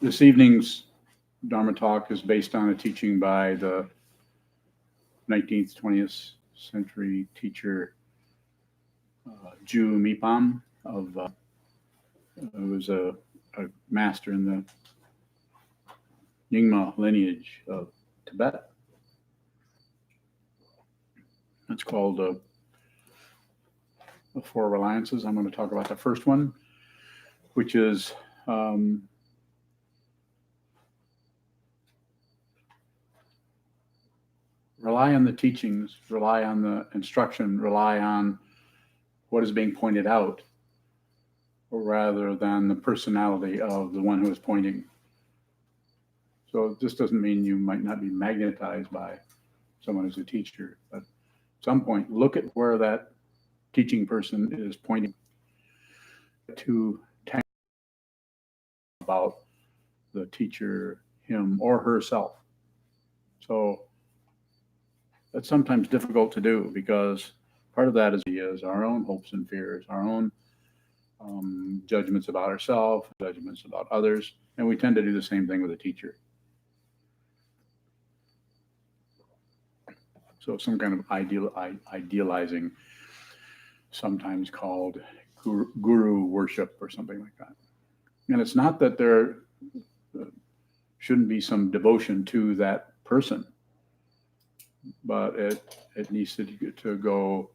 This evening's Dharma talk is based on a teaching by the 19th, 20th century teacher Ju Mipham who was a master in the Nyingma lineage of Tibet. It's called the Four Reliances. I'm going to talk about the first one, which is rely on the teachings, rely on the instruction, rely on what is being pointed out, rather than the personality of the one who is pointing. So this doesn't mean you might not be magnetized by someone who's a teacher, but at some point, look at where that teaching person is pointing to about the teacher, him or herself. So that's sometimes difficult to do because part of that is our own hopes and fears, our own judgments about ourselves, judgments about others, and we tend to do the same thing with a teacher. So some kind of idealizing, sometimes called guru worship or something like that. And it's not that there shouldn't be some devotion to that person, but it needs to go.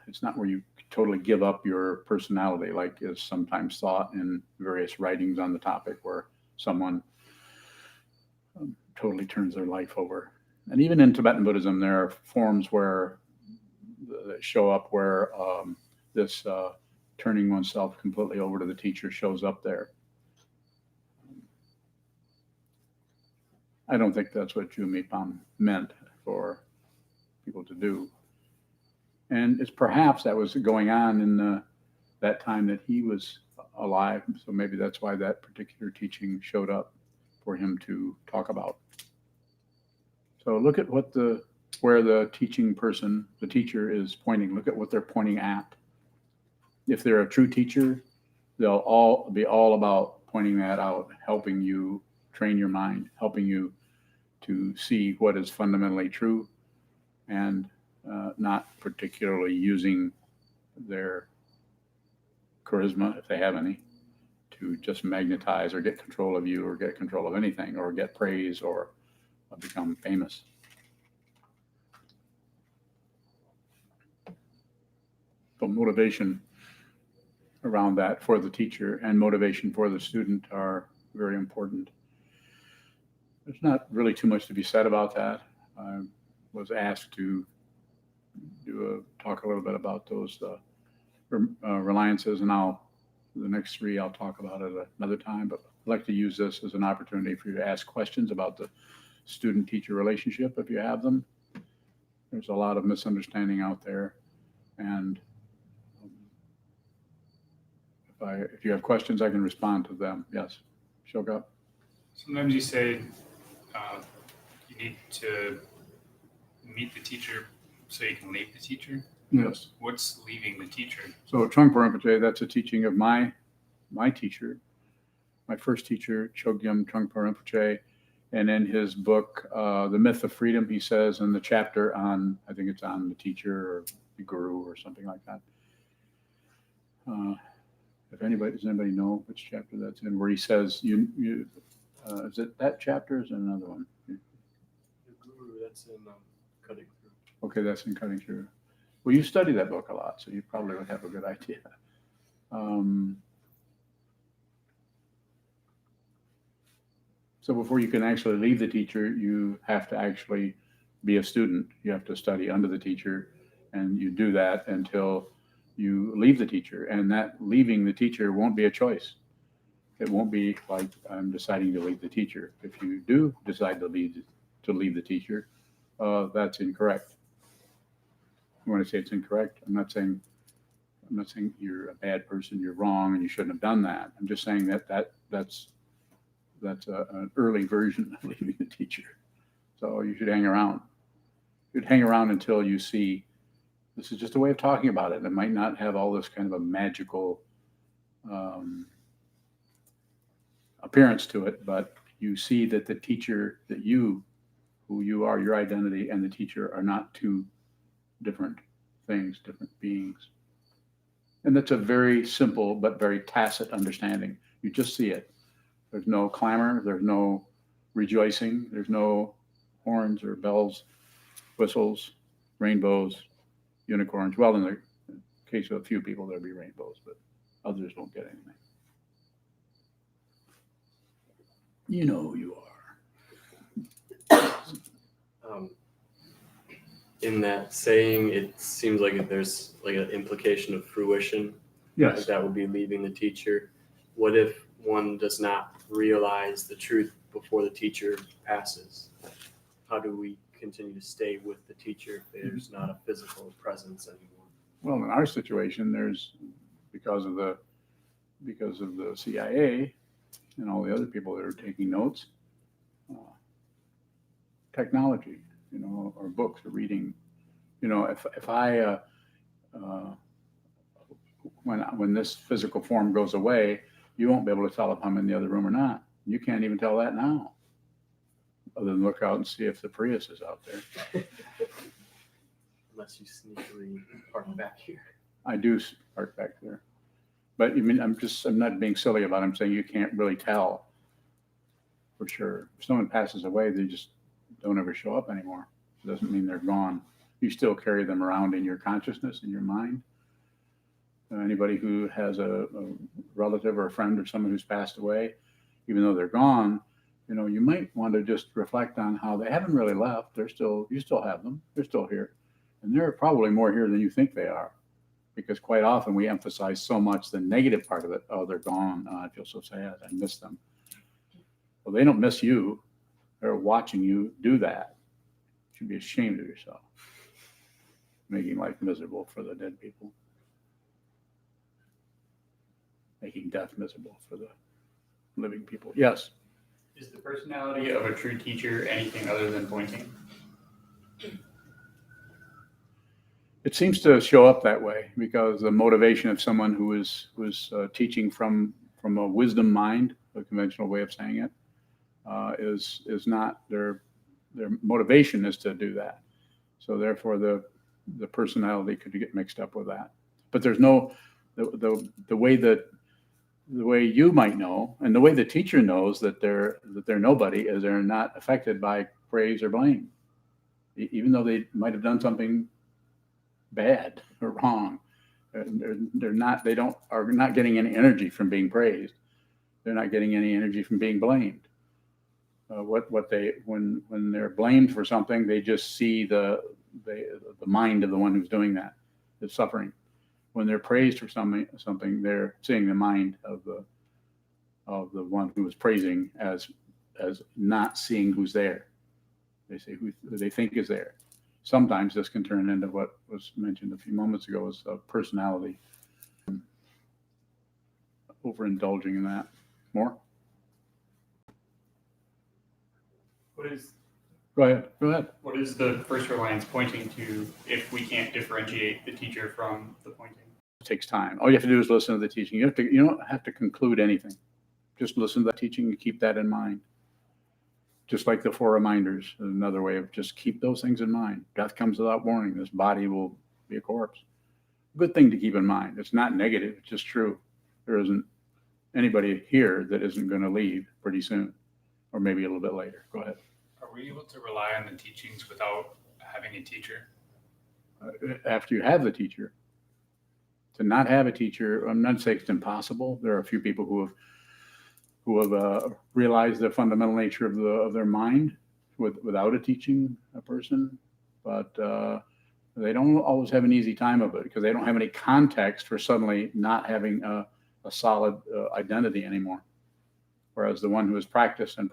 It's not where you totally give up your personality, like is sometimes thought in various writings on the topic, where someone totally turns their life over. And even in Tibetan Buddhism, there are forms where that show up where this turning oneself completely over to the teacher shows up there. I don't think that's what Ju Mipham meant for people to do. And it's perhaps that was going on in that time that he was alive. So maybe that's why that particular teaching showed up for him to talk about. So look at where the teaching person, the teacher, is pointing. Look at what they're pointing at. If they're a true teacher, they'll all be all about pointing that out, helping you train your mind, helping you to see what is fundamentally true, and not particularly using their charisma, if they have any, to just magnetize or get control of you or get control of anything or get praise or become famous. So motivation around that for the teacher and motivation for the student are very important. There's not really too much to be said about that. I was asked to talk a little bit about those reliances, and the next three I'll talk about at another time, but I'd like to use this as an opportunity for you to ask questions about the student-teacher relationship if you have them. There's a lot of misunderstanding out there, and if you have questions, I can respond to them. Yes, Shoka? Sometimes you say you need to meet the teacher so you can leave the teacher. Yes. What's leaving the teacher? So Trungpa Rinpoche, that's a teaching of my teacher, my first teacher, Chogyam Trungpa Rinpoche. And in his book, The Myth of Freedom, he says in the chapter on, I think it's on the teacher or the guru or something like that. Does anybody know which chapter that's in? Where he says, is it that chapter or is it another one? The guru, that's in Cutting Through. Okay, that's in Cutting Through. Well, you study that book a lot, so you probably would have a good idea. So before you can actually leave the teacher, you have to actually be a student. You have to study under the teacher, and you do that until you leave the teacher. And that leaving the teacher won't be a choice. It won't be like I'm deciding to leave the teacher. If you do decide to leave the teacher, that's incorrect. When I say it's incorrect, I'm not saying you're a bad person, you're wrong, and you shouldn't have done that. I'm just saying that's an early version of leaving the teacher. So you should hang around. You'd hang around until you see this is just a way of talking about it. It might not have all this kind of a magical appearance to it, but you see that the teacher, that you, who you are, your identity, and the teacher are not two different things, different beings. And that's a very simple but very tacit understanding. You just see it. There's no clamor, there's no rejoicing, there's no horns or bells, whistles, rainbows, unicorns. Well, in the case of a few people, there'll be rainbows, but others won't get anything. You know who you are. In that saying, it seems like there's like an implication of fruition. Yes. Like that would be leaving the teacher. What if one does not realize the truth before the teacher passes? How do we continue to stay with the teacher if there's not a physical presence anymore? Well, in our situation, there's because of the CIA and all the other people that are taking notes, technology, or books or reading. If I when this physical form goes away, you won't be able to tell if I'm in the other room or not. You can't even tell that now, other than look out and see if the Prius is out there. Unless you sneakily park back here. I do park back there. But I'm not being silly about it. I'm saying you can't really tell for sure. If someone passes away, they just don't ever show up anymore. It doesn't mean they're gone. You still carry them around in your consciousness, in your mind. Anybody who has a relative or a friend or someone who's passed away, even though they're gone, you might want to just reflect on how they haven't really left. You still have them. They're still here. And they're probably more here than you think they are. Because quite often we emphasize so much the negative part of it. Oh, they're gone. Oh, I feel so sad. I miss them. Well, they don't miss you. They're watching you do that. You should be ashamed of yourself. Making life miserable for the dead people. Making death miserable for the living people. Yes? Is the personality of a true teacher anything other than pointing? It seems to show up that way because the motivation of someone who was teaching from a wisdom mind, a conventional way of saying it, is not their motivation is to do that. So therefore, the personality could get mixed up with that. But there's no the way you might know, and the way the teacher knows that they're nobody is they're not affected by praise or blame, even though they might have done something bad or wrong. They're not getting any energy from being praised. They're not getting any energy from being blamed. When they're blamed for something, they just see the mind of the one who's doing that is suffering. When they're praised for something, they're seeing the mind of the one who is praising as not seeing who's there. They say who they think is there. Sometimes this can turn into what was mentioned a few moments ago as a personality. Overindulging in that. More? Go ahead. What is the First Reliance pointing to if we can't differentiate the teacher from the pointing? It takes time. All you have to do is listen to the teaching. You don't have to conclude anything. Just listen to that teaching and keep that in mind. Just like the four reminders, another way of just keep those things in mind. Death comes without warning. This body will be a corpse. Good thing to keep in mind. It's not negative. It's just true. There isn't anybody here that isn't going to leave pretty soon, or maybe a little bit later. Go ahead. Are we able to rely on the teachings without having a teacher? After you have the teacher. To not have a teacher, I'm not saying it's impossible. There are a few people who have realized the fundamental nature of their mind without a teaching a person, but they don't always have an easy time of it because they don't have any context for suddenly not having a solid identity anymore. Whereas the one who has practiced and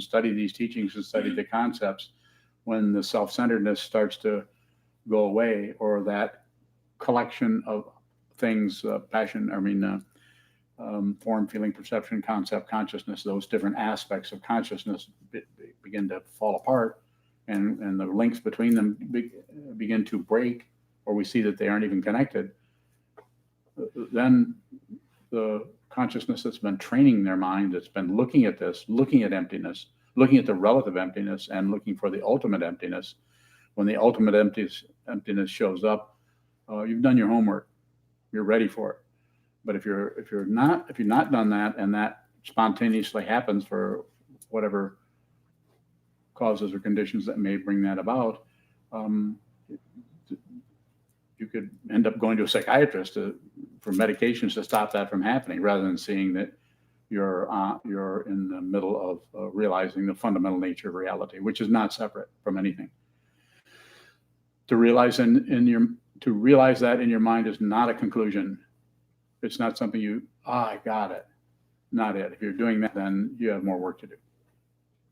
studied these teachings and studied the concepts, when the self-centeredness starts to go away, or that collection of things, form, feeling, perception, concept, consciousness, those different aspects of consciousness begin to fall apart, and the links between them begin to break, or we see that they aren't even connected, then the consciousness that's been training their mind, that's been looking at this, looking at emptiness, looking at the relative emptiness, and looking for the ultimate emptiness. When the ultimate emptiness shows up, you've done your homework. You're ready for it. But if you're not done that, and that spontaneously happens for whatever causes or conditions that may bring that about, you could end up going to a psychiatrist for medications to stop that from happening, rather than seeing that you're in the middle of realizing the fundamental nature of reality, which is not separate from anything. To realize that in your mind is not a conclusion. It's not something I got it. Not it. If you're doing that, then you have more work to do.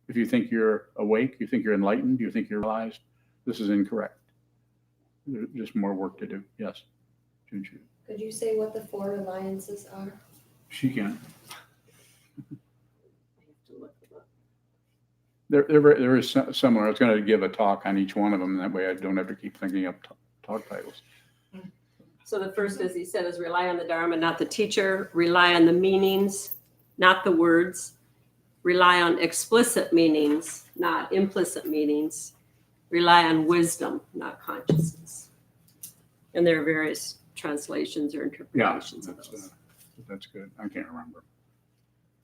If you think you're awake, you think you're enlightened, you think you're realized, this is incorrect. There's just more work to do. Yes. Junju. Could you say what the Four Reliances are? She can. They're very similar. I was going to give a talk on each one of them. That way I don't have to keep thinking up talk titles. So the first, as he said, is rely on the dharma, not the teacher. Rely on the meanings, not the words. Rely on explicit meanings, not implicit meanings. Rely on wisdom, not consciousness. And there are various translations or interpretations of those. That's good. I can't remember,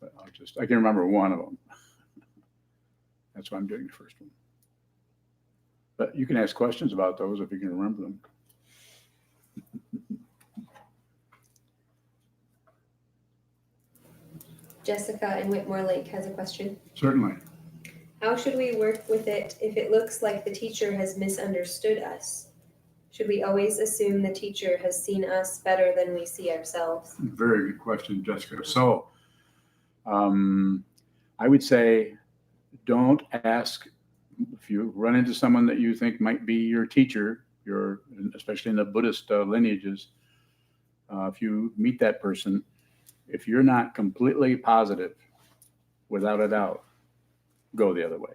but I can remember one of them. That's why I'm doing the first one. But you can ask questions about those if you can remember them. Jessica in Whitmore Lake has a question. Certainly. How should we work with it if it looks like the teacher has misunderstood us? Should we always assume the teacher has seen us better than we see ourselves? Very good question, Jessica. So I would say don't ask, if you run into someone that you think might be your teacher, especially in the Buddhist lineages, if you meet that person, if you're not completely positive, without a doubt, go the other way.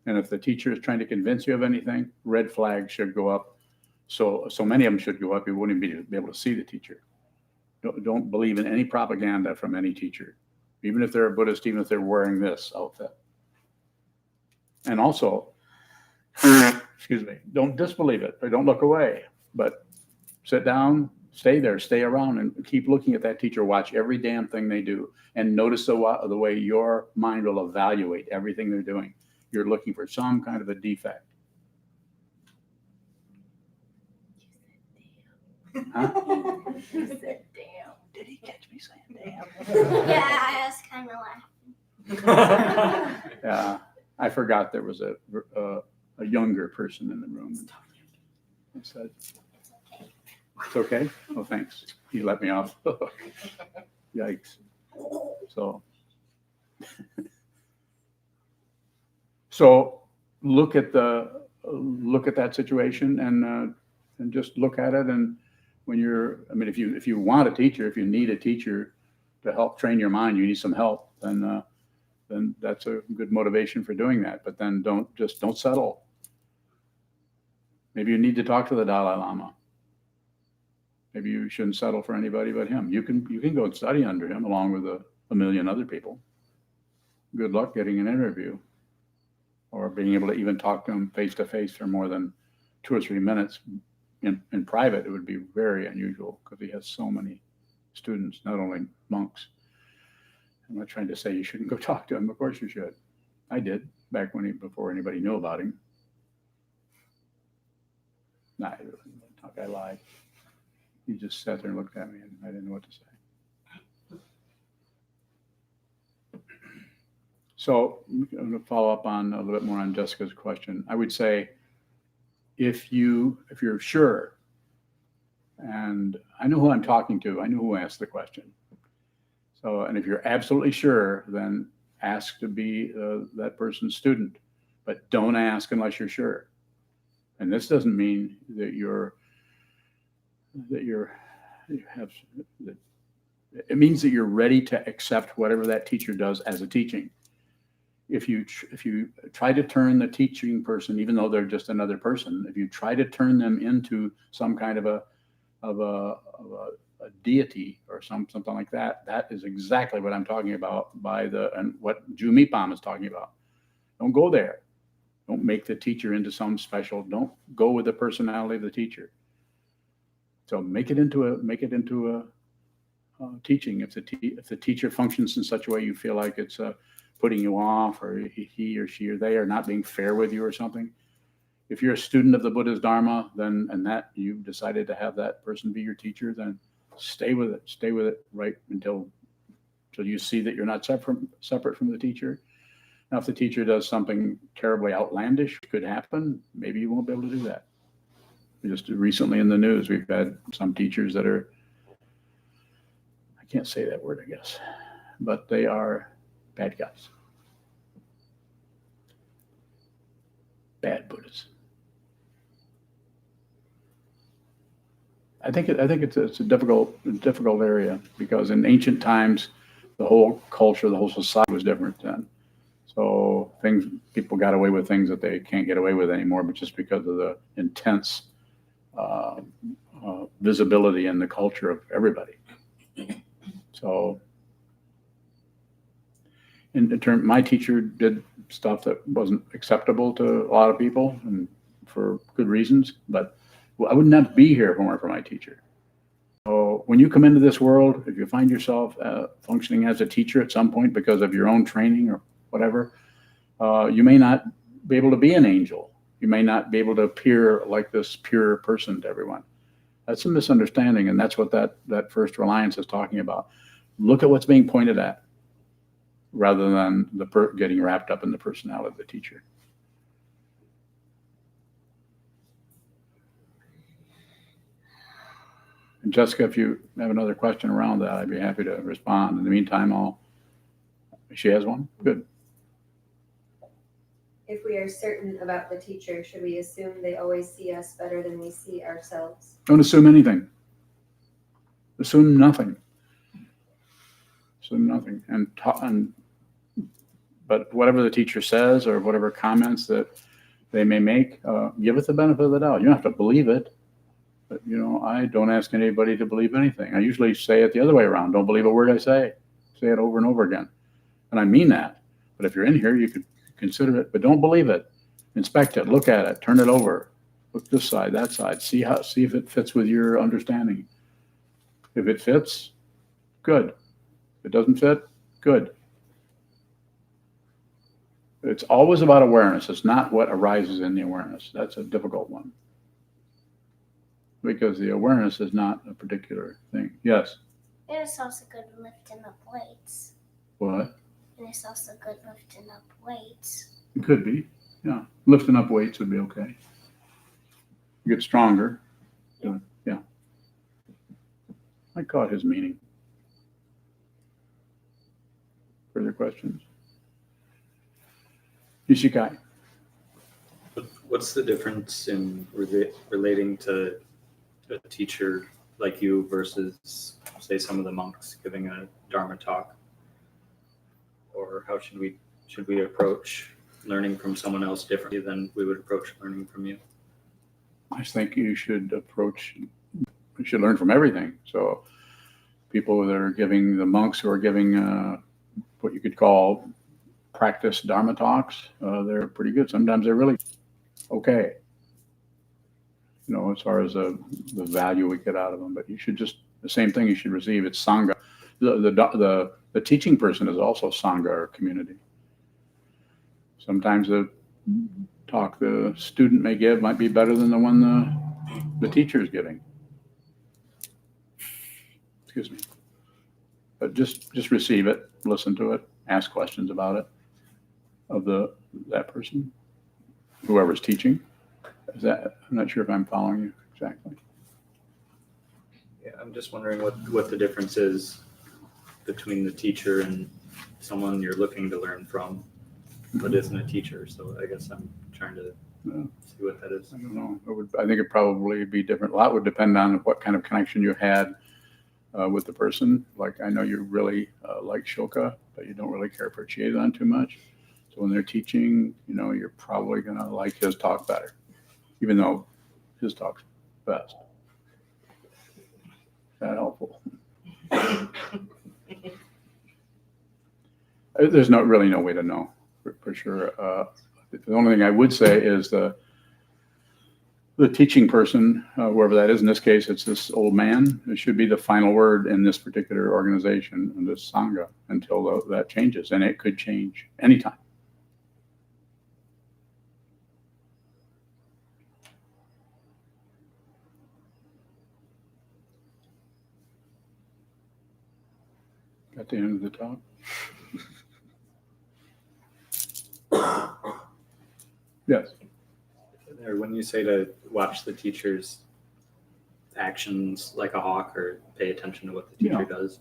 And if the teacher is trying to convince you of anything, red flags should go up. So many of them should go up, you wouldn't be able to see the teacher. Don't believe in any propaganda from any teacher, even if they're a Buddhist, even if they're wearing this outfit. And also, excuse me, don't disbelieve it, or don't look away, but sit down, stay there, stay around, and keep looking at that teacher. Watch every damn thing they do, and notice the way your mind will evaluate everything they're doing. You're looking for some kind of a defect. Huh? You said damn. Did he catch me saying damn? Yeah, I was kind of laughing. Yeah, I forgot there was a younger person in the room. I said, it's okay? Oh, thanks. You let me off. Yikes. So look at that situation and just look at it. And when if you want a teacher, if you need a teacher to help train your mind, you need some help, then that's a good motivation for doing that. But then don't settle. Maybe you need to talk to the Dalai Lama. Maybe you shouldn't settle for anybody but him. You can go and study under him along with a million other people. Good luck getting an interview or being able to even talk to him face to face for more than 2 or 3 minutes in private. It would be very unusual because he has so many students, not only monks. I'm not trying to say you shouldn't go talk to him. Of course you should. I did back before anybody knew about him. Nah, I lied. He just sat there and looked at me, and I didn't know what to say. So I'm going to follow up on a little bit more on Jessica's question. I would say, if you're sure, and I know who I'm talking to, I know who asked the question. So, and if you're absolutely sure, then ask to be that person's student, but don't ask unless you're sure. And this doesn't mean that it means that you're ready to accept whatever that teacher does as a teaching. If you try to turn the teaching person, even though they're just another person, if you try to turn them into some kind of a a deity or something like that, that is exactly what I'm talking about and what Ju Mipham is talking about. Don't go there. Don't make the teacher into some special. Don't go with the personality of the teacher. So make it into a teaching. If the teacher functions in such a way you feel like it's putting you off, or he or she or they are not being fair with you or something. If you're a student of the Buddha's Dharma, then and that you've decided to have that person be your teacher, then stay with it. Stay with it right until you see that you're not separate from the teacher. Now, if the teacher does something terribly outlandish, could happen, maybe you won't be able to do that. Just recently in the news, we've had some teachers that are, I can't say that word, I guess, but they are bad guys. Bad Buddhists. I think it's a difficult area, because in ancient times, the whole culture, the whole society was different then. So people got away with things that they can't get away with anymore, but just because of the intense visibility in the culture of everybody. So, in turn, my teacher did stuff that wasn't acceptable to a lot of people, and for good reasons. But I would not be here if it weren't for my teacher. So, when you come into this world, if you find yourself functioning as a teacher at some point because of your own training or whatever, you may not be able to be an angel. You may not be able to appear like this pure person to everyone. That's a misunderstanding, and that's what that First Reliance is talking about. Look at what's being pointed at, rather than getting wrapped up in the personality of the teacher. And Jessica, if you have another question around that, I'd be happy to respond. In the meantime, she has one? Good. If we are certain about the teacher, should we assume they always see us better than we see ourselves? Don't assume anything. Assume nothing. Assume nothing. But whatever the teacher says or whatever comments that they may make, give it the benefit of the doubt. You don't have to believe it. But, I don't ask anybody to believe anything. I usually say it the other way around. Don't believe a word I say. Say it over and over again. And I mean that. But if you're in here, you could consider it, but don't believe it. Inspect it, look at it, turn it over. Look this side, that side. See if it fits with your understanding. If it fits, good. If it doesn't fit, good. It's always about awareness. It's not what arises in the awareness. That's a difficult one, because the awareness is not a particular thing. Yes? And it's also good lifting up weights. What? And it's also good lifting up weights. It could be. Yeah. Lifting up weights would be okay. You get stronger. Yeah. I caught his meaning. Further questions? Ishikai. What's the difference in relating to a teacher like you versus, say, some of the monks giving a Dharma talk? Or how should we approach learning from someone else differently than we would approach learning from you? I think you should learn from everything. So people that are giving, the monks who are giving what you could call practice Dharma talks, they're pretty good. Sometimes they're really okay, as far as the value we get out of them. But you should the same thing you should receive. It's Sangha. The teaching person is also Sangha, or community. Sometimes the talk the student may give might be better than the one the teacher is giving. Excuse me. But just receive it, listen to it, ask questions about it of that person, whoever's teaching. I'm not sure if I'm following you exactly. Yeah, I'm just wondering what the difference is between the teacher and someone you're looking to learn from, but isn't a teacher. So I guess I'm trying to see what that is. I don't know. I think it'd probably be different. A lot would depend on what kind of connection you had with the person. Like, I know you really like Shoka, but you don't really care for Chiezan too much. So when they're teaching, you're probably going to like his talk better, even though his talk's best. Is that helpful? There's really no way to know for sure. The only thing I would say is the teaching person, whoever that is, in this case, it's this old man, it should be the final word in this particular organization, in this Sangha, until that changes. And it could change anytime. At the end of the talk. Yes. Or when you say to watch the teacher's actions like a hawk or pay attention to what the teacher does,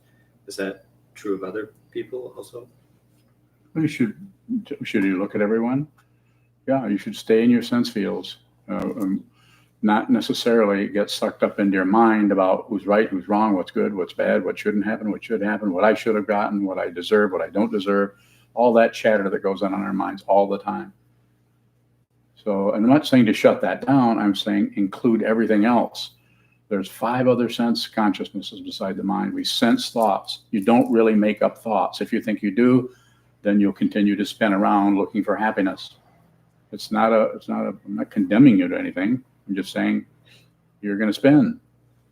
is that true of other people also? Should you look at everyone? Yeah, you should stay in your sense fields. Not necessarily get sucked up into your mind about who's right, who's wrong, what's good, what's bad, what shouldn't happen, what should happen, what I should have gotten, what I deserve, what I don't deserve, all that chatter that goes on in our minds all the time. So, and I'm not saying to shut that down, I'm saying include everything else. There's 5 other sense consciousnesses beside the mind. We sense thoughts. You don't really make up thoughts. If you think you do, then you'll continue to spin around looking for happiness. I'm not condemning you to anything. I'm just saying you're going to spin.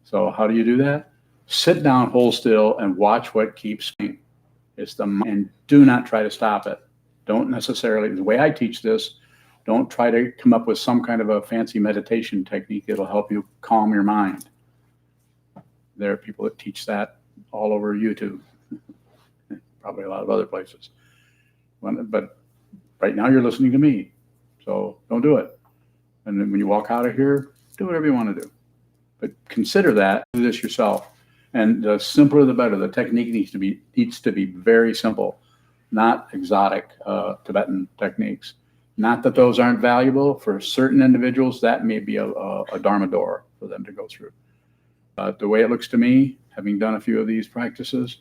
So how do you do that? Sit down, hold still, and watch what keeps spinning. And do not try to stop it. Don't necessarily, the way I teach this, don't try to come up with some kind of a fancy meditation technique that'll help you calm your mind. There are people that teach that all over YouTube, probably a lot of other places. But right now you're listening to me, so don't do it. And then when you walk out of here, do whatever you want to do. But consider that, do this yourself. And the simpler the better. The technique needs to be very simple, not exotic Tibetan techniques. Not that those aren't valuable for certain individuals. That may be a dharma door for them to go through. The way it looks to me, having done a few of these practices,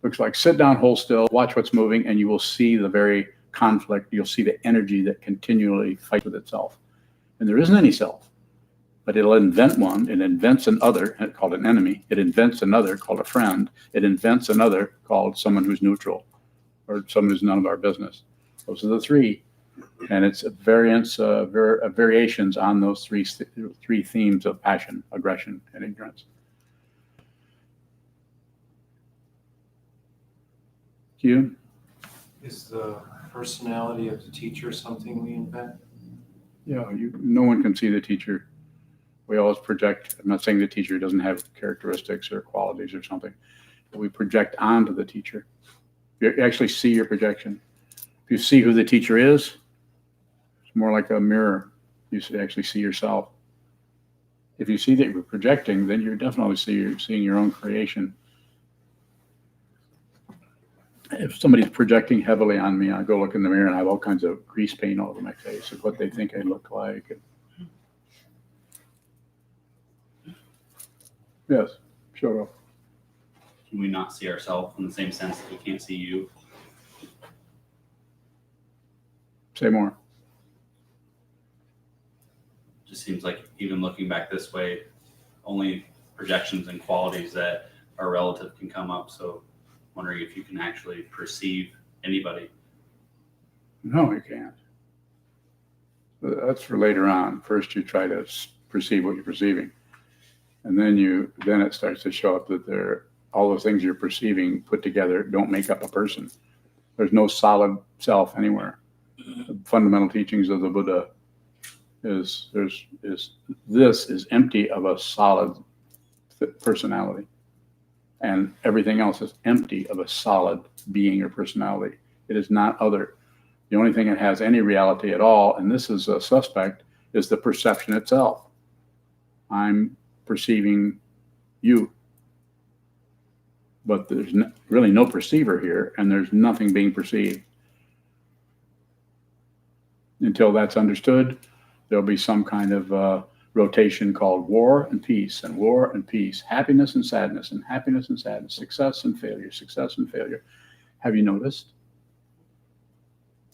looks like sit down, hold still, watch what's moving, and you will see the very conflict. You'll see the energy that continually fights with itself. And there isn't any self, but it'll invent one. It invents another called an enemy. It invents another called a friend. It invents another called someone who's neutral or someone who's none of our business. Those are the 3. And it's variations on those three themes of passion, aggression, and ignorance. Q? Is the personality of the teacher something we invent? Yeah, no one can see the teacher. We always project. I'm not saying the teacher doesn't have characteristics or qualities or something, but we project onto the teacher. You actually see your projection. If you see who the teacher is, it's more like a mirror. You actually see yourself. If you see that you're projecting, then you're definitely seeing your own creation. If somebody's projecting heavily on me, I go look in the mirror and I have all kinds of grease paint all over my face of what they think I look like. Yes, sure. Can we not see ourselves in the same sense that we can't see you? Say more. Just seems like even looking back this way, only projections and qualities that are relative can come up. So wondering if you can actually perceive anybody. No, you can't. That's for later on. First, you try to perceive what you're perceiving. And then it starts to show up that all those things you're perceiving put together don't make up a person. There's no solid self anywhere. The fundamental teachings of the Buddha is this is empty of a solid personality. And everything else is empty of a solid being or personality. It is not other. The only thing that has any reality at all, and this is a suspect, is the perception itself. I'm perceiving you. But there's really no perceiver here, and there's nothing being perceived. Until that's understood, there'll be some kind of rotation called war and peace, happiness and sadness, success and failure. Have you noticed?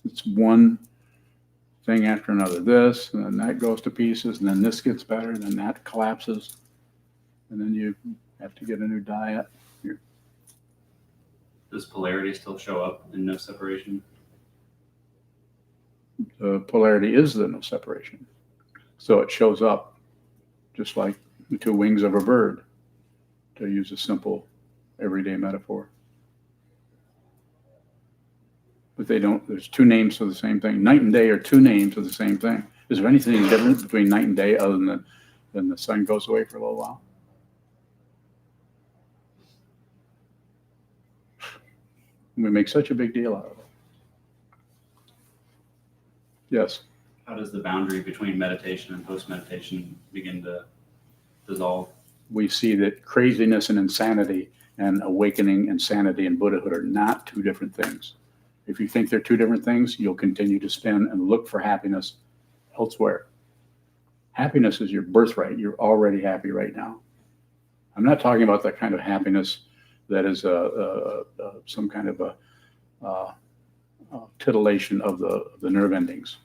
It's one thing after another. This, and then that goes to pieces, and then this gets better, and then that collapses, and then you have to get a new diet. Does polarity still show up in no separation? The polarity is the no separation. So it shows up just like the two wings of a bird, to use a simple everyday metaphor. But they don't, there's two names for the same thing. Night and day are two names for the same thing. Is there anything different between night and day other than the sun goes away for a little while? We make such a big deal out of it. Yes. How does the boundary between meditation and post-meditation begin to dissolve? We see that craziness and insanity and awakening and sanity and Buddhahood are not two different things. If you think they're two different things, you'll continue to spin and look for happiness elsewhere. Happiness is your birthright. You're already happy right now. I'm not talking about that kind of happiness that is some kind of a titillation of the nerve endings,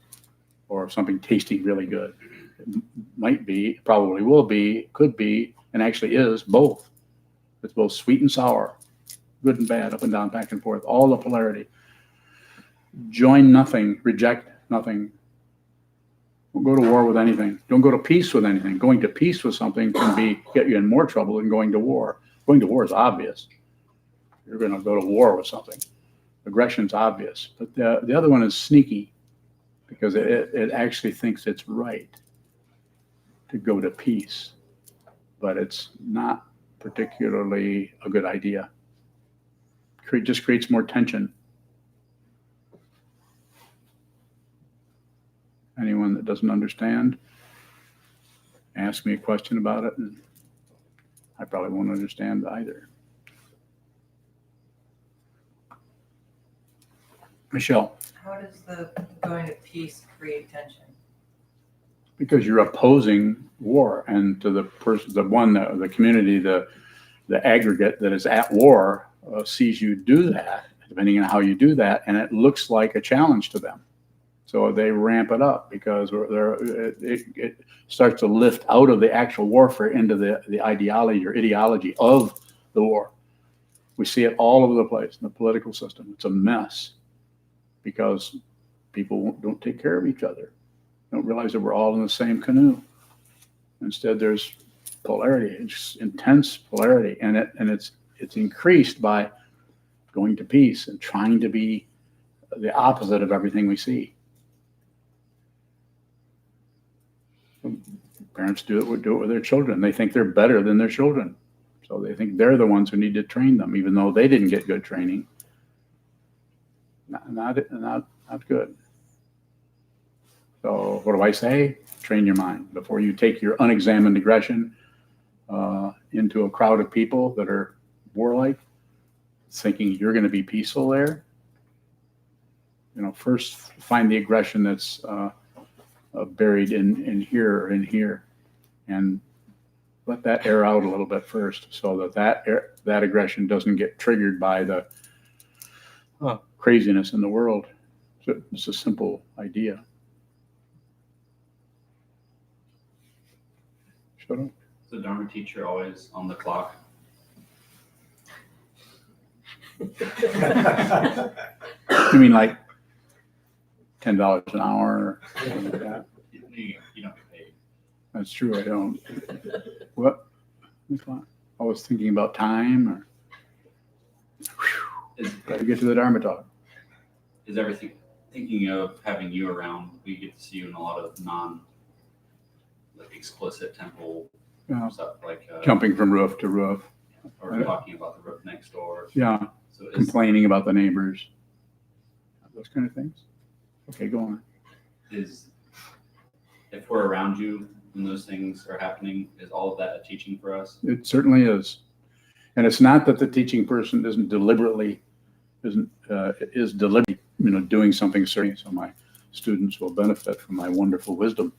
or something tasting really good. It might be, probably will be, could be, and actually is both. It's both sweet and sour, good and bad, up and down, back and forth, all the polarity. Join nothing, reject nothing. Don't go to war with anything. Don't go to peace with anything. Going to peace with something can get you in more trouble than going to war. Going to war is obvious. You're going to go to war with something. Aggression's obvious. But the other one is sneaky, because it actually thinks it's right to go to peace. But it's not particularly a good idea. It just creates more tension. Anyone that doesn't understand, ask me a question about it, and I probably won't understand either. Michelle. How does the going to peace create tension? Because you're opposing war, and to the person, the community, the aggregate that is at war sees you do that, depending on how you do that, and it looks like a challenge to them. So they ramp it up, because it starts to lift out of the actual warfare into the ideology or ideology of the war. We see it all over the place in the political system. It's a mess, because people don't take care of each other. Don't realize that we're all in the same canoe. Instead, there's polarity. It's intense polarity, and it's increased by going to peace and trying to be the opposite of everything we see. Parents do it with their children. They think they're better than their children, so they think they're the ones who need to train them, even though they didn't get good training. Not good. So what do I say? Train your mind before you take your unexamined aggression into a crowd of people that are warlike, thinking you're going to be peaceful there. First find the aggression that's buried in here or in here, and let that air out a little bit first, so that aggression doesn't get triggered by the craziness in the world. So it's a simple idea. Shut up. Is the Dharma teacher always on the clock? You mean like $10 an hour or something like that? You don't get paid. That's true, I don't. What? I was thinking about time, or got to get to the Dharma talk. Is everything, thinking of having you around, we get to see you in a lot of explicit temple stuff, like Jumping from roof to roof. or talking about the roof next door. Yeah, So complaining about the neighbors. Those kind of things. Okay, go on. If we're around you when those things are happening, is all of that a teaching for us? It certainly is. And it's not that the teaching person is deliberately doing something certain so my students will benefit from my wonderful wisdom.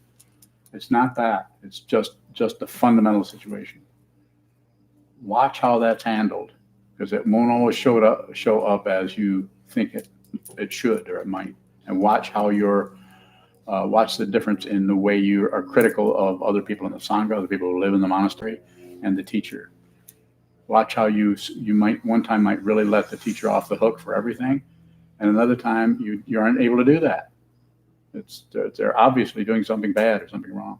It's not that. It's just a fundamental situation. Watch how that's handled, because it won't always show up as you think it should or it might. And watch how watch the difference in the way you are critical of other people in the Sangha, the people who live in the monastery, and the teacher. watch how you might one time might really let the teacher off the hook for everything, and another time you aren't able to do that. They're obviously doing something bad or something wrong.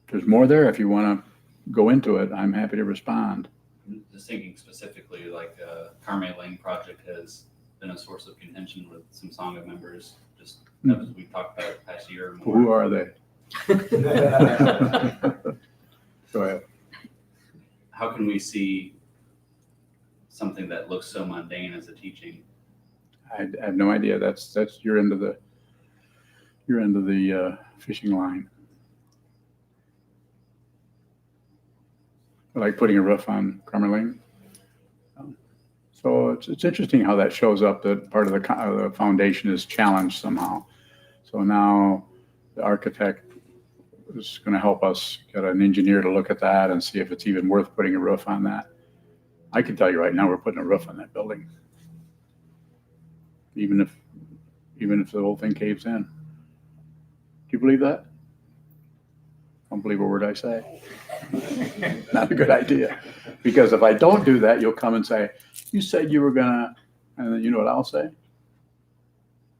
There's more there. If you want to go into it, I'm happy to respond. Just thinking specifically, like Karma Lane project has been a source of contention with some Sangha members. Just as we talked about the past year or more. Who are they? Go ahead. How can we see something that looks so mundane as a teaching? I have no idea. That's you're into the fishing line. Like putting a roof on Karma Lane. So it's interesting how that shows up, that part of the foundation is challenged somehow. So now the architect is going to help us get an engineer to look at that and see if it's even worth putting a roof on that. I can tell you right now, we're putting a roof on that building. Even if the whole thing caves in. Do you believe that? Don't believe a word I say. Not a good idea. Because if I don't do that, you'll come and say, you said you were gonna, and then you know what I'll say?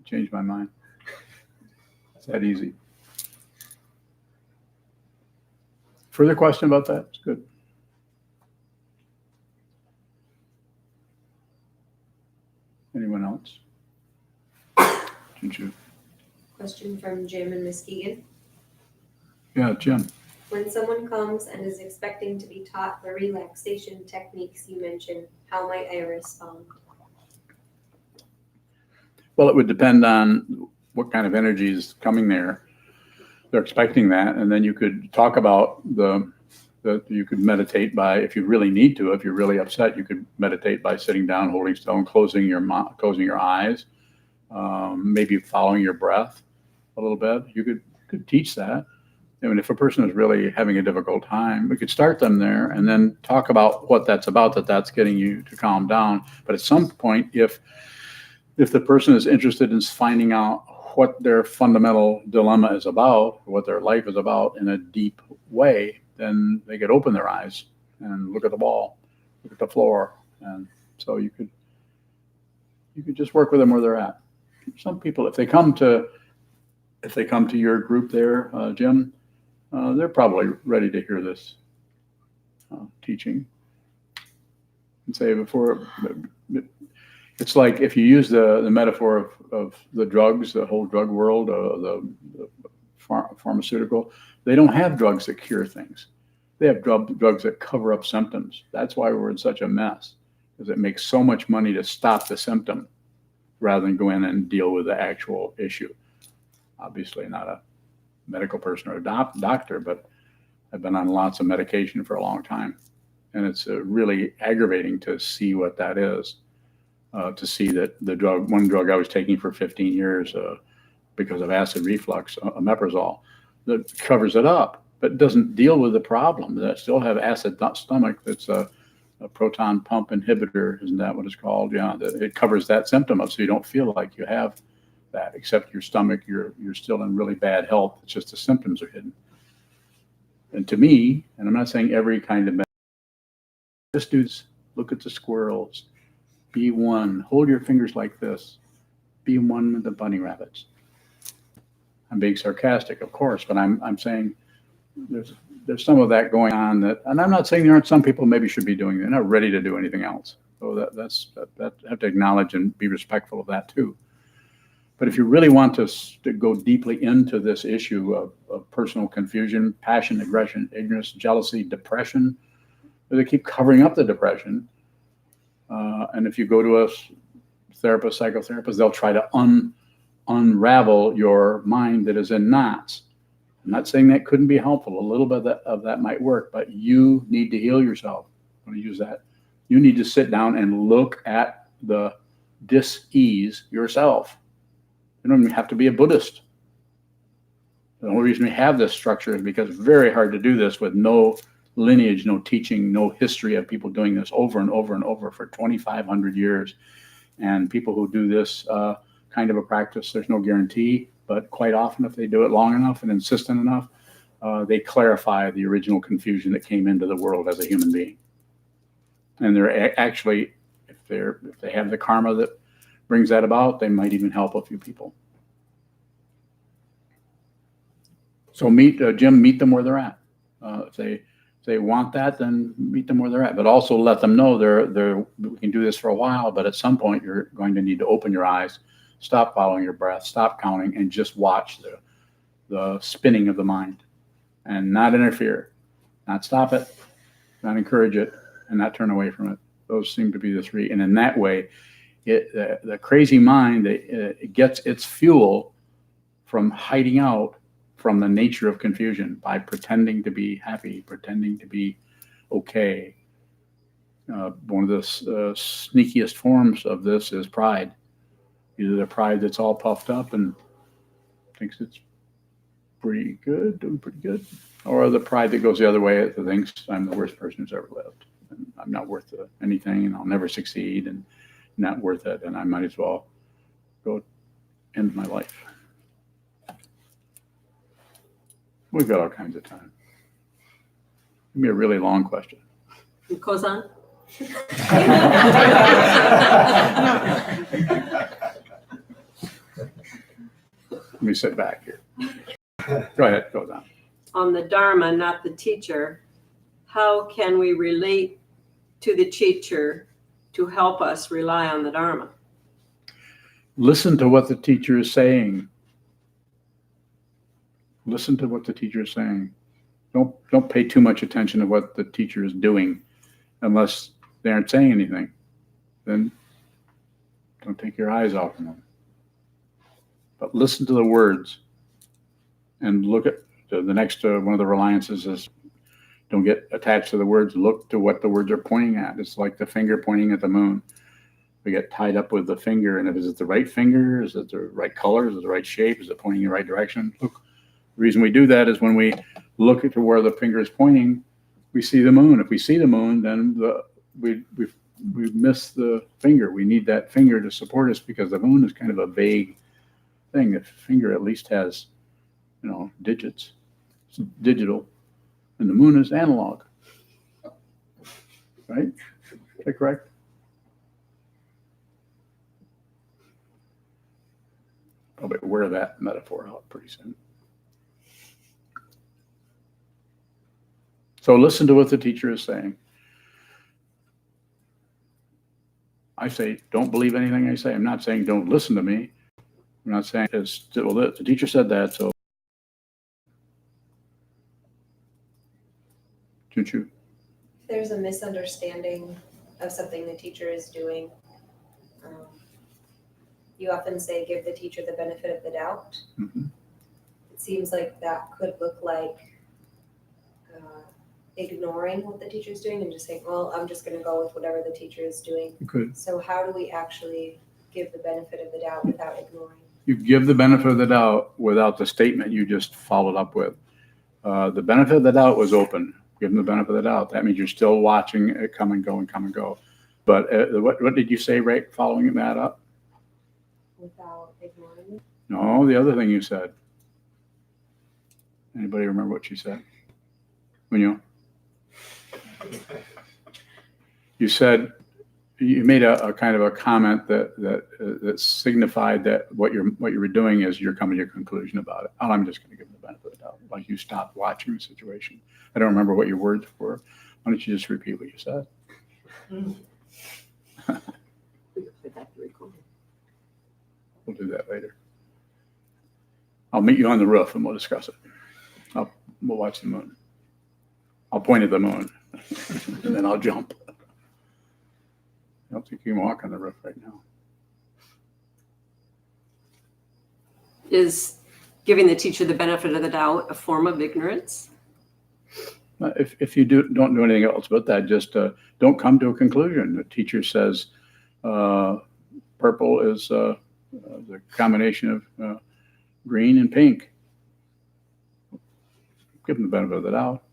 Change my mind. It's that easy. Further question about that? It's good. Anyone else? Ju. Question from Jim and Miss Keegan. Yeah, Jim. When someone comes and is expecting to be taught the relaxation techniques you mentioned, how might I respond? Well, it would depend on what kind of energy is coming there. They're expecting that, and then you could talk about you could meditate by, if you really need to, if you're really upset, you could meditate by sitting down, holding still, and closing your eyes, maybe following your breath a little bit. You could teach that. I mean, if a person is really having a difficult time, we could start them there and then talk about what that's about, that's getting you to calm down. But at some point, if the person is interested in finding out what their fundamental dilemma is about, what their life is about in a deep way, then they could open their eyes and look at the wall, look at the floor. And so you could just work with them where they're at. Some people, if they come to your group there, Jim, they're probably ready to hear this teaching. And say before, it's like if you use the metaphor of the drugs, the whole drug world, the pharmaceutical, they don't have drugs that cure things. They have drugs that cover up symptoms. That's why we're in such a mess, because it makes so much money to stop the symptom rather than go in and deal with the actual issue. Obviously not a medical person or a doctor, but I've been on lots of medication for a long time. And it's really aggravating to see what that is, to see that one drug I was taking for 15 years because of acid reflux, omeprazole, that covers it up, but doesn't deal with the problem. That still have acid stomach. That's a proton pump inhibitor. Isn't that what it's called? Yeah, it covers that symptom up so you don't feel like you have that, except your stomach, you're still in really bad health. It's just the symptoms are hidden. And to me, and I'm not saying every kind of medicine, just do this. Look at the squirrels. Be one. Hold your fingers like this. Be one with the bunny rabbits. I'm being sarcastic, of course, but I'm saying there's some of that going on that, and I'm not saying there aren't some people maybe should be doing. They're not ready to do anything else. So that have to acknowledge and be respectful of that too. But if you really want to go deeply into this issue of personal confusion, passion, aggression, ignorance, jealousy, depression, they keep covering up the depression. And if you go to a therapist, psychotherapist, they'll try to unravel your mind that is in knots. I'm not saying that couldn't be helpful. A little bit of that might work, but you need to heal yourself. I'm going to use that. You need to sit down and look at the dis-ease yourself. You don't even have to be a Buddhist. The only reason we have this structure is because it's very hard to do this with no lineage, no teaching, no history of people doing this over and over and over for 2,500 years. And people who do this kind of a practice, there's no guarantee, but quite often if they do it long enough and insistent enough, they clarify the original confusion that came into the world as a human being. And they're actually, if they have the karma that brings that about, they might even help a few people. So Jim, meet them where they're at. If they want that, then meet them where they're at. But also let them know we can do this for a while, but at some point you're going to need to open your eyes, stop following your breath, stop counting, and just watch the spinning of the mind, and not interfere, not stop it, not encourage it, and not turn away from it. Those seem to be the three. And in that way, the crazy mind, it gets its fuel from hiding out from the nature of confusion by pretending to be happy, pretending to be okay. One of the sneakiest forms of this is pride. Either the pride that's all puffed up and thinks it's pretty good, doing pretty good, or the pride that goes the other way that thinks I'm the worst person who's ever lived, and I'm not worth anything, and I'll never succeed, and not worth it, and I might as well go end my life. We've got all kinds of time. Give me a really long question. Sokuzan? Let me sit back here. Go ahead, go down. On the dharma, not the teacher, how can we relate to the teacher to help us rely on the dharma? Listen to what the teacher is saying. Listen to what the teacher is saying. Don't pay too much attention to what the teacher is doing unless they aren't saying anything. Then don't take your eyes off them. But listen to the words and look at the next one of the reliances is don't get attached to the words. Look to what the words are pointing at. It's like the finger pointing at the moon. We get tied up with the finger, and is it the right finger? Is it the right color? Is it the right shape? Is it pointing in the right direction? Look. The reason we do that is when we look at where the finger is pointing, we see the moon. If we see the moon, then we miss the finger. We need that finger to support us because the moon is kind of a vague thing. The finger at least has, digits. It's digital, and the moon is analog. Right? Is that correct? Probably wear that metaphor out pretty soon. So listen to what the teacher is saying. I say, don't believe anything I say. I'm not saying don't listen to me. I'm not saying the teacher said that, so choo-choo. If there's a misunderstanding of something the teacher is doing, you often say give the teacher the benefit of the doubt. Mm-hmm. It seems like that could look like ignoring what the teacher is doing and just saying, well, I'm just going to go with whatever the teacher is doing. Good. So how do we actually give the benefit of the doubt without ignoring? You give the benefit of the doubt without the statement you just followed up with. The benefit of the doubt was open. Give them the benefit of the doubt. That means you're still watching it come and go and come and go. But what did you say right following that up? Without ignoring it? No, the other thing you said. Anybody remember what you said? You said, you made a kind of a comment that signified that what you were doing is you're coming to your conclusion about it. Oh, I'm just going to give them the benefit of the doubt. Like you stopped watching the situation. I don't remember what your words were. Why don't you just repeat what you said? We'll do that later. I'll meet you on the roof and we'll discuss it. We'll watch the moon. I'll point at the moon and then I'll jump. I don't think you can walk on the roof right now. Is giving the teacher the benefit of the doubt a form of ignorance? If you don't do anything else but that, just don't come to a conclusion. The teacher says purple is the combination of green and pink. Give them the benefit of the doubt.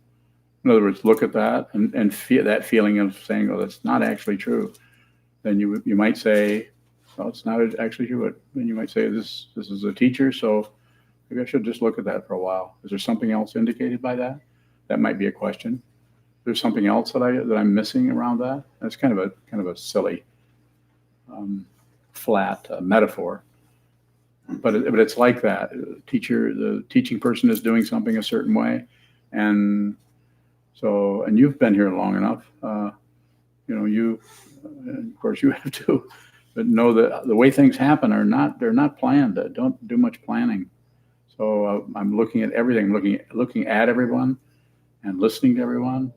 In other words, look at that and feel that feeling of saying, "Oh, that's not actually true." Then you might say, "Well, it's not actually true." But then you might say, "This is a teacher, so Maybe I should just look at that for a while. Is there something else indicated by that? That might be a question. There's something else that I'm missing around that. That's kind of a silly, flat metaphor. But it's like that. The teaching person is doing something a certain way, and you've been here long enough. Of course you have to, but know that the way things happen they're not planned. Don't do much planning. So I'm looking at everything, looking at everyone, and listening to everyone.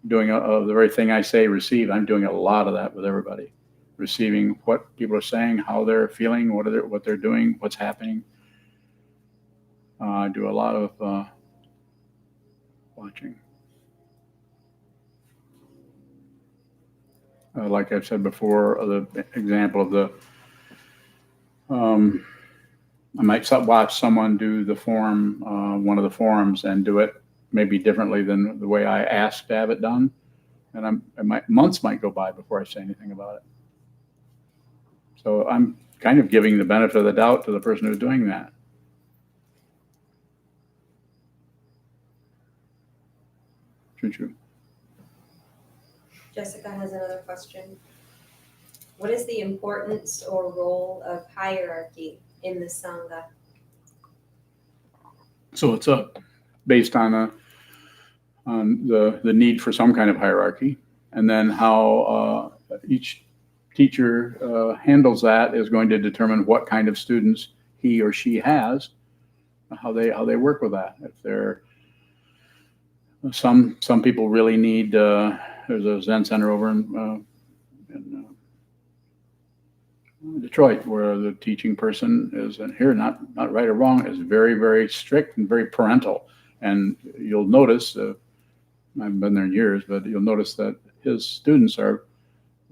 Doing the very thing I say, receive. I'm doing a lot of that with everybody. Receiving what people are saying, how they're feeling, what they're doing, what's happening. I do a lot of watching. Like I've said before, the example of I might watch someone do the form, one of the forms, and do it maybe differently than the way I asked to have it done. And months might go by before I say anything about it. So I'm kind of giving the benefit of the doubt to the person who's doing that. True. Jessica has another question. What is the importance or role of hierarchy in the Sangha? So it's based on the need for some kind of hierarchy, and then how each teacher handles that is going to determine what kind of students he or she has, how they work with that. If they're some people really need. There's a Zen center over in Detroit where the teaching person is, and here not right or wrong, is very, very strict and very parental. And you'll notice, I haven't been there in years, but you'll notice that his students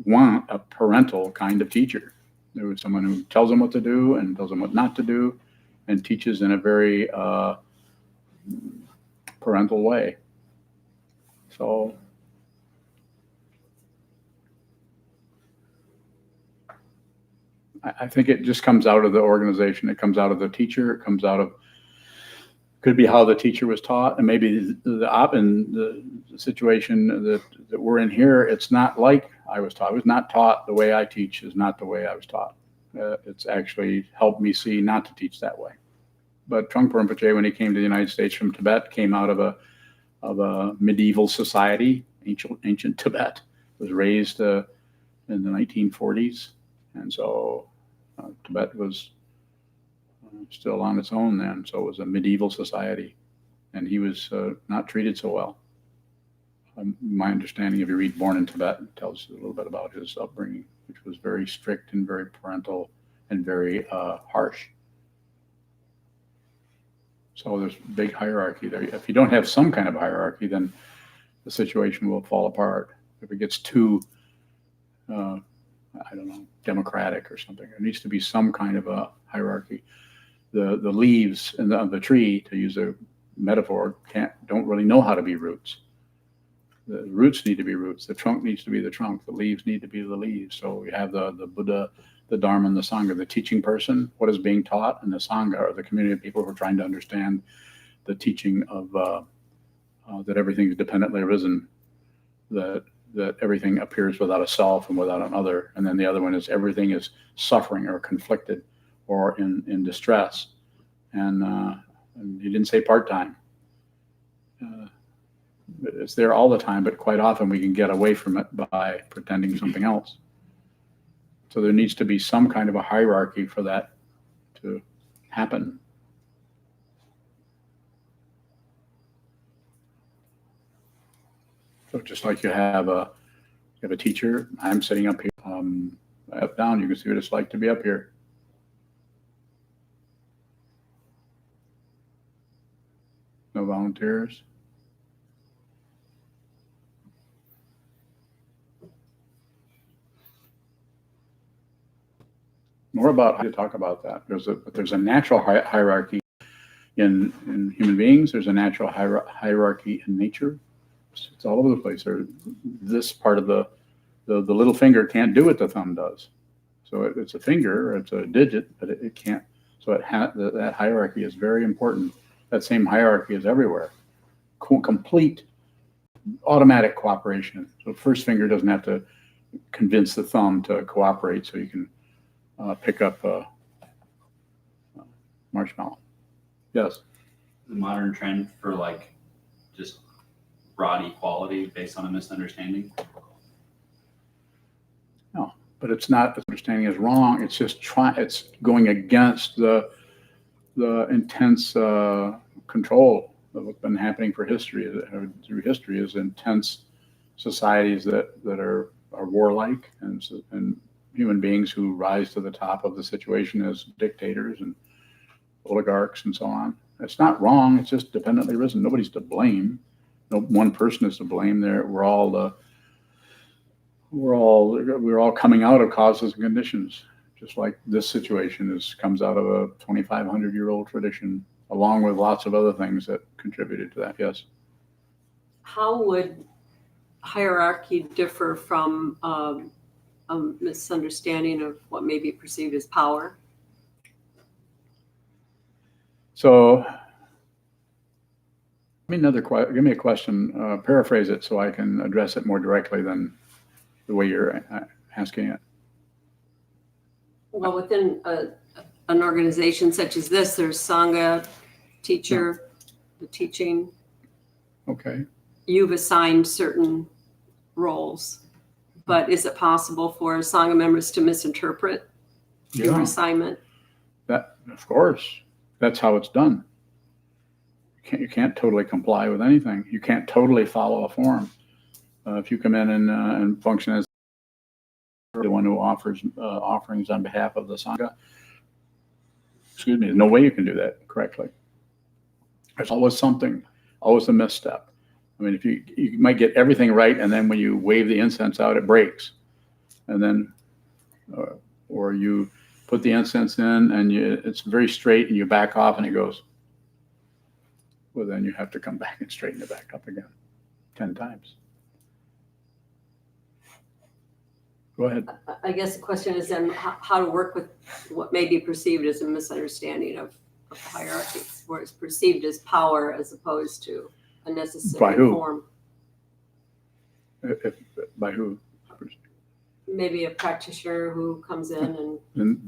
want a parental kind of teacher. There was someone who tells them what to do and tells them what not to do, and teaches in a very parental way. So I think it just comes out of the organization. It comes out of the teacher. It comes out of, could be how the teacher was taught, and maybe in the situation that we're in here, it's not like I was taught. I was not taught the way I teach is not the way I was taught. It's actually helped me see not to teach that way. But Trungpa Rinpoche, when he came to the United States from Tibet, came out of a medieval society, ancient Tibet, was raised in the 1940s, and so Tibet was still on its own then, so it was a medieval society, and he was not treated so well. My understanding, if you read Born in Tibet, it tells a little bit about his upbringing, which was very strict and very parental and very harsh. So there's big hierarchy there. If you don't have some kind of hierarchy, then the situation will fall apart. If it gets too, I don't know, democratic or something, there needs to be some kind of a hierarchy. The leaves of the tree, to use a metaphor, don't really know how to be roots. The roots need to be roots. The trunk needs to be the trunk. The leaves need to be the leaves. So we have the Buddha, the Dharma, and the Sangha. The teaching person, what is being taught, and the Sangha, or the community of people who are trying to understand the teaching of that everything is dependently arisen, that everything appears without a self and without an other. And then the other one is everything is suffering or conflicted or in distress. And you didn't say part-time. It's there all the time, but quite often we can get away from it by pretending something else. So there needs to be some kind of a hierarchy for that to happen. So just like you have a teacher, I'm sitting up here, up down, you can see what it's like to be up here. No volunteers. More about how to talk about that. There's a natural hierarchy in human beings. There's a natural hierarchy in nature. It's all over the place. This part of the little finger can't do what the thumb does. So it's a finger, it's a digit, but it can't. So that hierarchy is very important. That same hierarchy is everywhere. Complete automatic cooperation. So first finger doesn't have to convince the thumb to cooperate so you can pick up a marshmallow. Yes. The modern trend for like just broad equality based on a misunderstanding. No, but it's not, the understanding is wrong. It's just it's going against the intense control of what's been happening for history, through history, is intense societies that are warlike, and human beings who rise to the top of the situation as dictators and oligarchs and so on. It's not wrong. It's just dependently risen. Nobody's to blame. No one person is to blame. We're all coming out of causes and conditions. Just like this situation comes out of a 2,500-year-old tradition, along with lots of other things that contributed to that. Yes. How would hierarchy differ from a misunderstanding of what may be perceived as power? So, give me a question. Paraphrase it so I can address it more directly than the way you're asking it. Well, within an organization such as this, there's Sangha, teacher, the teaching. Okay. You've assigned certain roles, but is it possible for Sangha members to misinterpret your assignment? That, of course, that's how it's done. You can't totally comply with anything. You can't totally follow a form. If you come in and function as the one who offers offerings on behalf of the Sangha, excuse me, there's no way you can do that correctly. There's always something, always a misstep. I mean, if you might get everything right, and then when you wave the incense out, it breaks. And then, or you put the incense in and it's very straight and you back off and it goes, well, then you have to come back and straighten it back up again 10 times. Go ahead. I guess the question is then how to work with what may be perceived as a misunderstanding of the hierarchy, where it's perceived as power as opposed to a necessary By who? form. By who? Maybe a practitioner who comes in And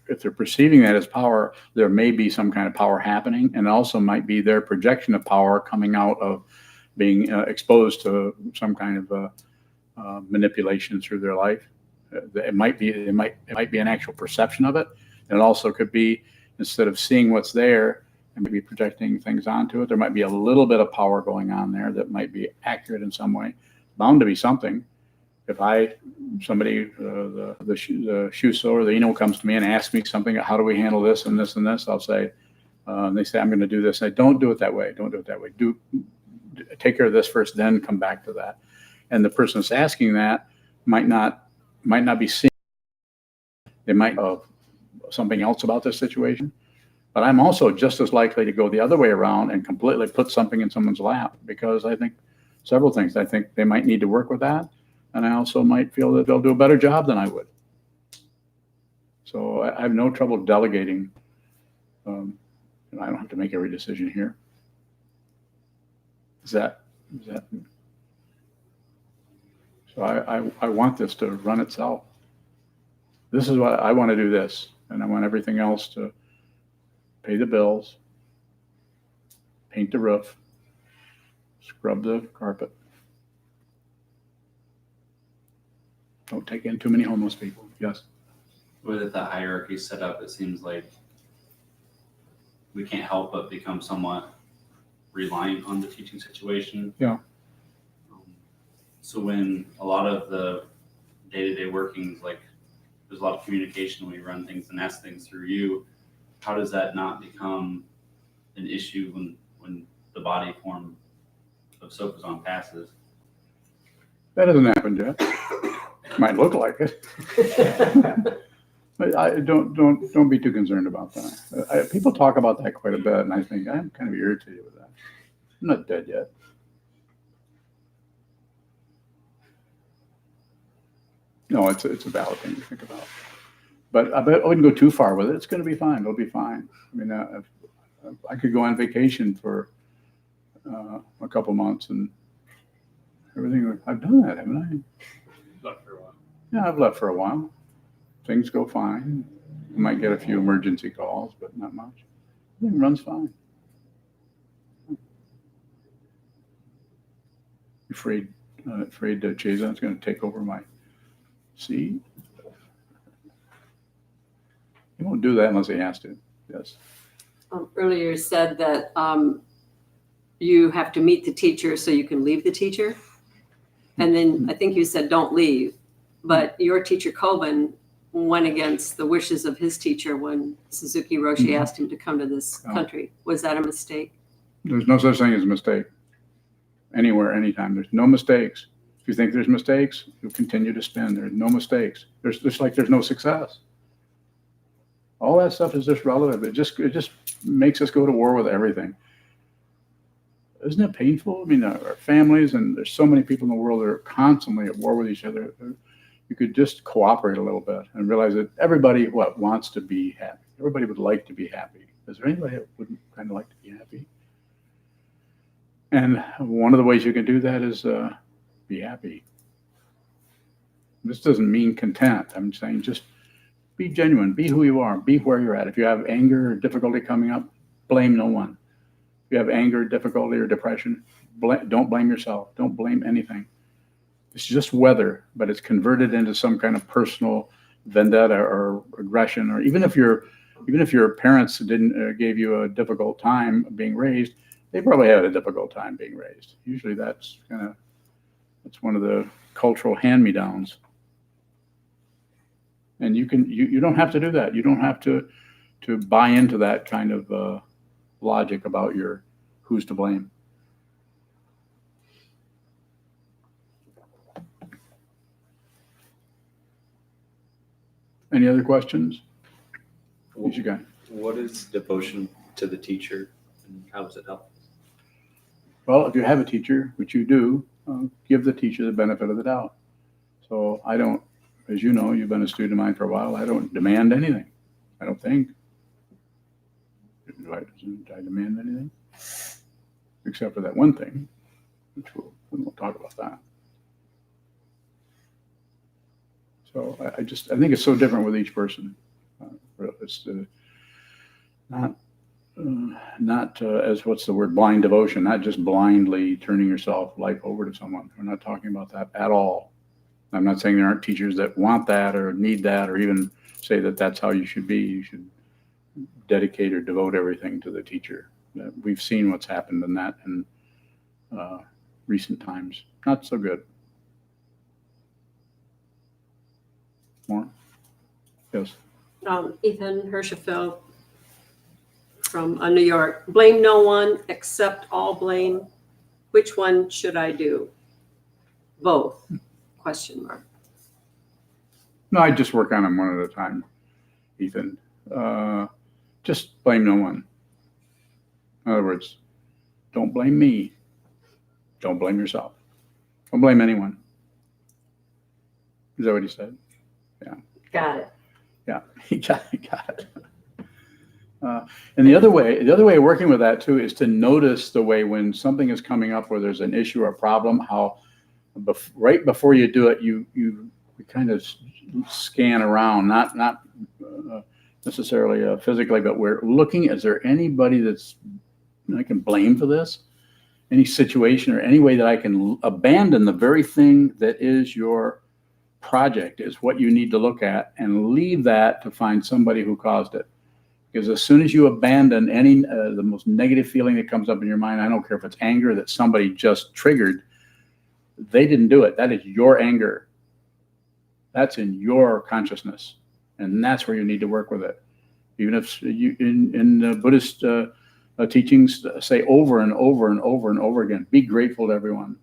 if they're perceiving that as power, there may be some kind of power happening, and also might be their projection of power coming out of being exposed to some kind of manipulation through their life. It might be an actual perception of it, and it also could be, instead of seeing what's there and maybe projecting things onto it, there might be a little bit of power going on there that might be accurate in some way. Bound to be something. If somebody, the shuso or the ino comes to me and asks me something, how do we handle this and this and this? I'll say, they say, I'm going to do this. I don't do it that way. Don't do it that way. Take care of this first, then come back to that. And the person that's asking that might not be seeing. They might know something else about this situation. But I'm also just as likely to go the other way around and completely put something in someone's lap, because I think several things. I think they might need to work with that. And I also might feel that they'll do a better job than I would. So I have no trouble delegating. And I don't have to make every decision here. Is that? So I want this to run itself. This is what I want to do, this, and I want everything else to pay the bills, paint the roof, scrub the carpet. Don't take in too many homeless people. Yes. With the hierarchy set up, it seems like we can't help but become somewhat reliant on the teaching situation. Yeah. So when a lot of the day-to-day workings, like there's a lot of communication when we run things and ask things through you, how does that not become an issue when the body form of Sokuzan passes? That hasn't happened yet. Might look like it. But I don't be too concerned about that. People talk about that quite a bit, and I think I'm kind of irritated with that. I'm not dead yet. No, it's a valid thing to think about. But I wouldn't go too far with it. It's going to be fine. It'll be fine. I mean, I could go on vacation for a couple months and everything. I've done that, haven't I? Left for a while. Yeah, I've left for a while. Things go fine. You might get a few emergency calls, but not much. Everything runs fine. Afraid that Chazon's going to take over my seat. He won't do that unless he has to. Yes. Earlier you said that you have to meet the teacher so you can leave the teacher. And then I think you said don't leave. But your teacher, Kobun, went against the wishes of his teacher when Suzuki Roshi asked him to come to this country. Was that a mistake? There's no such thing as a mistake. Anywhere, anytime. There's no mistakes. If you think there's mistakes, you'll continue to spin. There's no mistakes. There's just like there's no success. All that stuff is just relative. It just makes us go to war with everything. Isn't it painful? I mean, our families, and there's so many people in the world that are constantly at war with each other. You could just cooperate a little bit and realize that everybody, wants to be happy. Everybody would like to be happy. Is there anybody that wouldn't kind of like to be happy? And one of the ways you can do that is be happy. This doesn't mean content. I'm saying just be genuine. Be who you are. Be where you're at. If you have anger or difficulty coming up, blame no one. If you have anger, difficulty, or depression, don't blame yourself. Don't blame anything. It's just weather, but it's converted into some kind of personal vendetta or aggression. Or even if your parents didn't gave you a difficult time being raised, they probably had a difficult time being raised. Usually that's one of the cultural hand-me-downs. And you don't have to do that. You don't have to buy into that kind of logic about who's to blame. Any other questions? What you got? What is devotion to the teacher, and how does it help? Well, if you have a teacher, which you do, give the teacher the benefit of the doubt. So I don't, as you know, you've been a student of mine for a while, I don't demand anything. I don't think. Do I demand anything? Except for that one thing, which we won't talk about that. So I think it's so different with each person. It's not as what's the word, blind devotion, not just blindly turning yourself life over to someone. We're not talking about that at all. I'm not saying there aren't teachers that want that or need that or even say that that's how you should be. You should dedicate or devote everything to the teacher. We've seen what's happened in that in recent times. Not so good. More? Yes. Ethan Hirschfeld from New York. Blame no one, accept all blame. Which one should I do? Both? Question mark. No, I just work on them one at a time, Ethan. Just blame no one. In other words, don't blame me. Don't blame yourself. Don't blame anyone. Is that what he said? Yeah. Got it. Yeah, he got it. And the other way of working with that too is to notice the way when something is coming up where there's an issue or a problem, how right before you do it, you kind of scan around, not necessarily physically, but we're looking, is there anybody that's I can blame for this? Any situation or any way that I can abandon the very thing that is your project is what you need to look at and leave that to find somebody who caused it. Because as soon as you abandon any the most negative feeling that comes up in your mind, I don't care if it's anger that somebody just triggered, they didn't do it. That is your anger. That's in your consciousness. And that's where you need to work with it. Even if you in the Buddhist teachings say over and over and over and over again, be grateful to everyone.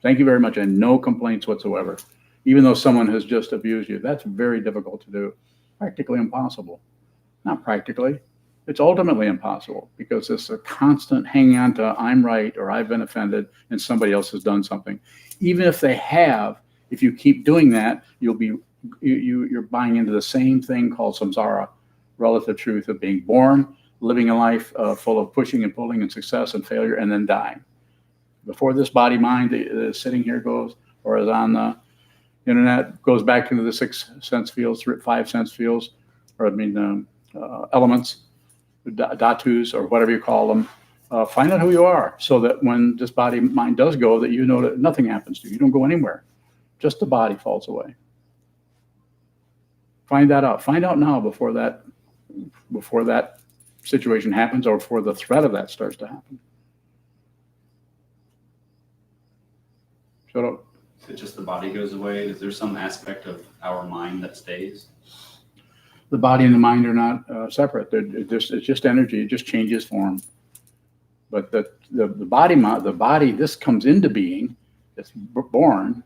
Thank you very much, and no complaints whatsoever. Even though someone has just abused you, that's very difficult to do. Practically impossible. Not practically. It's ultimately impossible because it's a constant hanging on to I'm right or I've been offended and somebody else has done something. Even if they have, if you keep doing that, you'll be you're buying into the same thing called samsara, relative truth of being born, living a life full of pushing and pulling and success and failure, and then dying. Before this body mind is sitting here goes, or is on the internet, goes back into the 6 sense fields, 5 sense fields, or elements, dhatus, or whatever you call them. Find out who you are, so that when this body mind does go, that you know that nothing happens to you. You don't go anywhere. Just the body falls away. Find that out. Find out now before that situation happens, or before the threat of that starts to happen. Shut up. If it just the body goes away, is there some aspect of our mind that stays? The body and the mind are not separate. It's just energy. It just changes form. But the body, this comes into being. It's born.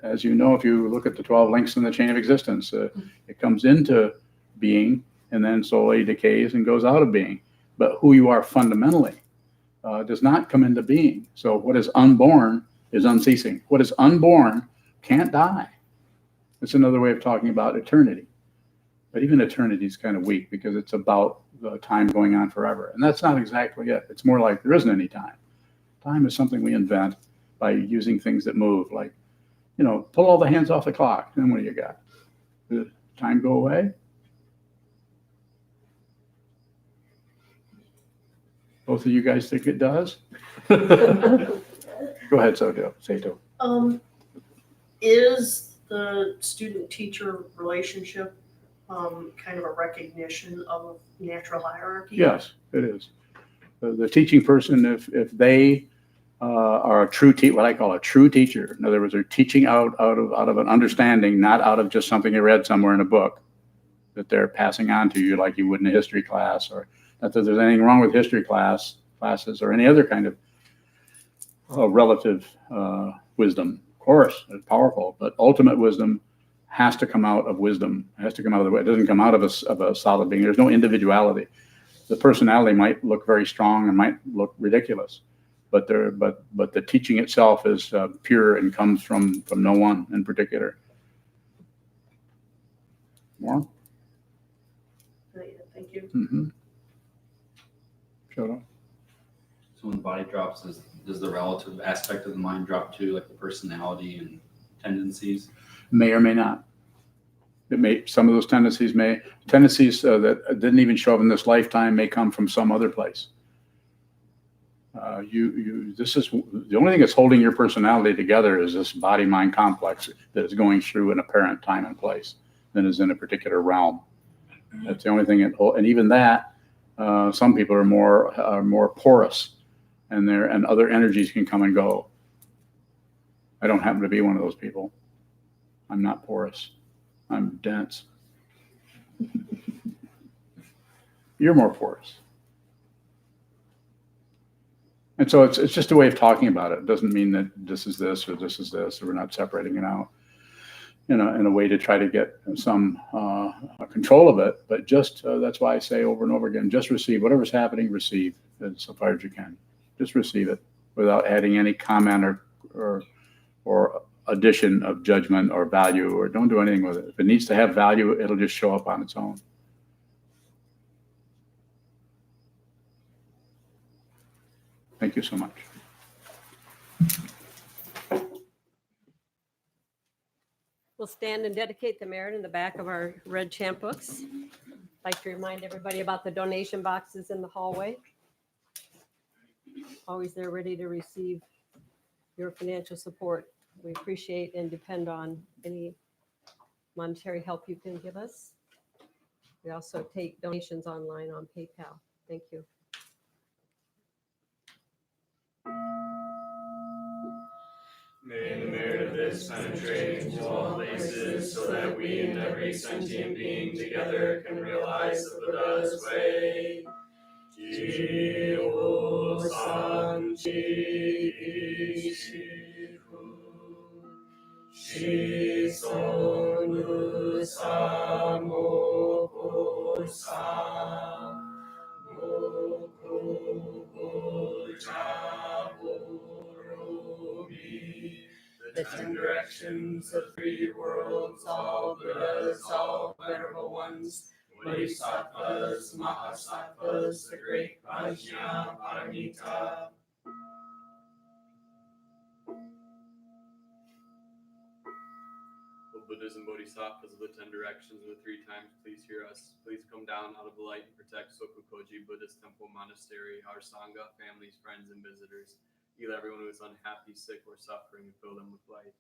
As you know, if you look at the 12 links in the chain of existence, it comes into being and then slowly decays and goes out of being. But who you are fundamentally does not come into being. So what is unborn is unceasing. What is unborn can't die. It's another way of talking about eternity. But even eternity is kind of weak, because it's about the time going on forever. And that's not exactly it. It's more like there isn't any time. Time is something we invent by using things that move, like, pull all the hands off the clock. Then what do you got? Does time go away? Both of you guys think it does? Go ahead, Sato. Is the student-teacher relationship kind of a recognition of natural hierarchy? Yes, it is. The teaching person, if they are a true what I call a true teacher, in other words, they're teaching out of an understanding, not out of just something they read somewhere in a book, that they're passing on to you like you would in a history class, or not that there's anything wrong with history classes or any other kind of relative wisdom. Of course, it's powerful, but ultimate wisdom has to come out of wisdom. It has to come out of the way. It doesn't come out of a solid being. There's no individuality. The personality might look very strong and might look ridiculous, but the teaching itself is pure and comes from no one in particular. More? Thank you. Mm-hmm. Shut up. So when the body drops, does the relative aspect of the mind drop too, like the personality and tendencies? May or may not. Some of those tendencies that didn't even show up in this lifetime may come from some other place. This is the only thing that's holding your personality together, is this body-mind complex that is going through an apparent time and place that is in a particular realm. That's the only thing and even that, some people are more porous, and other energies can come and go. I don't happen to be one of those people. I'm not porous. I'm dense. You're more porous. And so it's just a way of talking about it. It doesn't mean that this is this or this is this, or we're not separating it out in a way to try to get some control of it. But just that's why I say over and over again, just receive whatever's happening. Receive it so far as you can. Just receive it without adding any comment or addition of judgment or value, or don't do anything with it. If it needs to have value, it'll just show up on its own. Thank you so much. We'll stand and dedicate the merit in the back of our red chant books. I'd like to remind everybody about the donation boxes in the hallway. Always there ready to receive your financial support. We appreciate and depend on any monetary help you can give us. We also take donations online on PayPal. Thank you. May the merit of this penetrate into all places, so that we and every sentient being together can realize the Buddha's way. Ji-ho san chi shi-hu, shi-son-nu sa-mo-ko-sa, mo-ko-ko-cha-ho-ro-mi. The ten directions, the three worlds, all Buddhas, all venerable ones, Bodhisattvas, Mahasattvas, the great Prajna Paramita. O Buddhas and Bodhisattvas of the ten directions of the three times, please hear us. Please come down out of the light and protect Sokukoji Buddhist Temple Monastery, our Sangha, families, friends, and visitors. Heal everyone who is unhappy, sick, or suffering, and fill them with light.